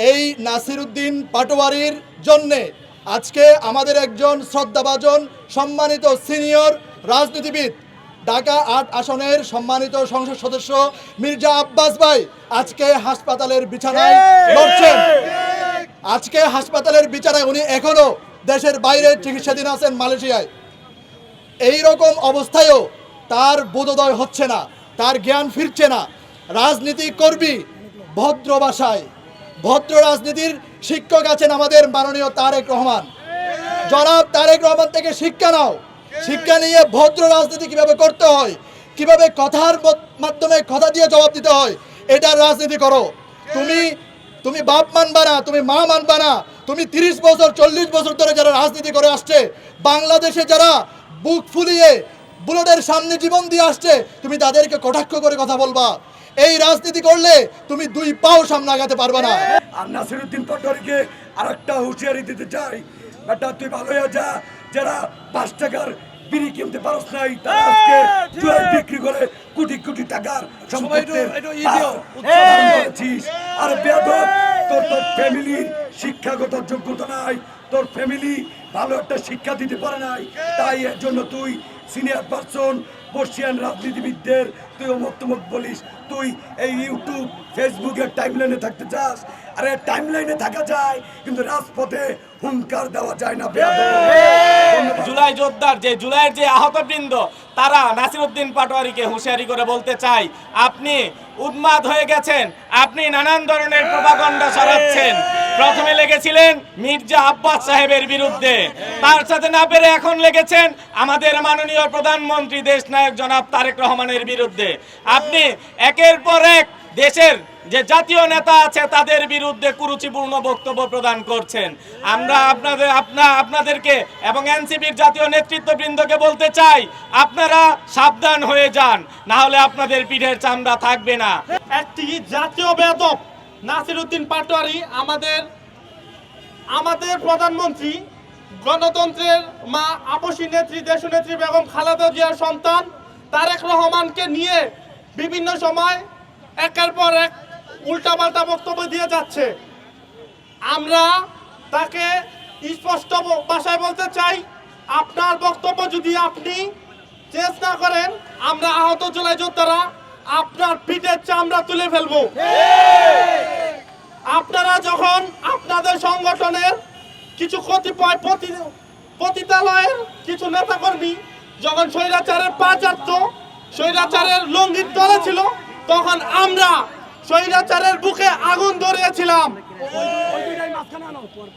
এই নাসিরউদ্দিন পাটোয়ারির জন্যে আজকে আমাদের একজন শ্রদ্ধাভাজন সম্মানিত সিনিয়র রাজনীতিবিদ ঢাকা ৮ আসনের সম্মানিত সংসদ সদস্য মির্জা আব্বাস ভাই আজকে হাসপাতালের বিছানায় লড়ছেন। আজকে হাসপাতালের বিছানায় উনি এখনো দেশের বাইরে চিকিৎসাধীন আছেন মালয়েশিয়ায়। এই রকম অবস্থায়ও তার বোধোদয় হচ্ছে না, তার জ্ঞান ফিরছে না। রাজনীতি করবি ভদ্র ভাষায়, ভদ্র রাজনীতির শিক্ষক আছেন আমাদের মাননীয় তারেক রহমান। জনাব তারেক রহমান থেকে শিক্ষা নাও, শিক্ষা নিয়ে ভদ্র রাজনীতি কিভাবে করতে হয়, কিভাবে কথার মাধ্যমে কথা দিয়ে জবাব দিতে হয়, এটার রাজনীতি করো। তুমি বাপ মানবা না, তুমি মা মানবা না। তুমি 30 বছর 40 বছর ধরে যারা রাজনীতি করে আসছে, বাংলাদেশে যারা বুক ফুলিয়ে বুলেটের সামনে জীবন দিয়ে আসছে, তুমি তাদেরকে কটাক্ষ করে কথা বলবা। এই রাজনীতি করলে তুমি 2 পাও সামনে আগাতে পারবে না। আর নাসিরউদ্দিন পাটোয়ারিকে আরেকটা হুঁশিয়ারি দিতে চাই, বেটা তুই ভালো হয়ে যা। যারা 5 টাকার বিড়ি কিনতে পারস নাই, তারা আজকে জুয়ার বিক্রি করে কোটি কোটি টাকার সম্পত্তির করেছিস। আর বেয়াদব, তোর ফ্যামিলির শিক্ষাগত যোগ্যতা নাই, তোর ফ্যামিলি ভালো একটা শিক্ষা দিতে পারে নাই, তাই এর জন্য তুই সিনিয়র পারসন বর্ষিয়ান রাজনীতিবিদদের তুই অমুক তমুক বলিস। তুই এই ইউটিউব ফেসবুকের টাইমলাইনে থাকতে চাস। আরে টাইমলাইনে থাকা যায়, কিন্তু রাজপথে হুঙ্কার দেওয়া যায় না। জুলাই যোদ্ধার জুলাইয়ের যে আহতবৃন্দ, তারা নাসিরউদ্দিন পাটোয়ারিকে হুঁশিয়ারি করে বলতে চাই, আপনি উন্মাদ হয়ে গেছেন, আপনি নানান ধরনের প্রোপাগান্ডা ছড়াচ্ছেন। প্রথমে লেগেছিলেন মির্জা আব্বাস সাহেবের বিরুদ্ধে, তার সাথে না পেরে এখন লেগেছেন আমাদের মাননীয় প্রধানমন্ত্রী দেশনায়ক জনাব তারেক রহমানের বিরুদ্ধে। আপনি একের পর এক দেশের যে জাতীয় নেতা আছে তাদের বিরুদ্ধে কুরুচিপূর্ণ বক্তব্য প্রদান করছেন। আমরা আপনাদেরকে এবং এনসিপির জাতীয় নেতৃত্ববৃন্দকে বলতে চাই, আপনারা সাবধান হয়ে যান, না হলে আপনাদের পিঠের চামড়া থাকবে না। একটি জাতীয় বেয়াদব নাসিরউদ্দিন পাটোয়ারি আমাদের প্রধানমন্ত্রী, গণতন্ত্রের মা আপসী নেত্রী দেশনেত্রী বেগম খালেদা জিয়ার সন্তান তারেক রহমানকে নিয়ে বিভিন্ন সময় একের পর এক উল্টাপাল্টা বক্তব্য দিয়ে যাচ্ছে। আমরা তাকে স্পষ্ট ভাষায় বলতে চাই, আপনার বক্তব্য যদি আপনি চেঞ্জ না করেন, আমরা আহত জুলাই যোদ্ধারা আপনার পিঠের চামড়া তুলে ফেলবো। আপনারা যখন আপনাদের সংগঠনের কিছু কতিপয় পতিতালয়ের কিছু নেতাকর্মী যখন স্বৈরাচারের পা চাটত, স্বৈরাচারের লঙ্গির তলে ছিল, তখন আমরা স্বৈরাচারের বুকে আগুন ধরিয়েছিলাম।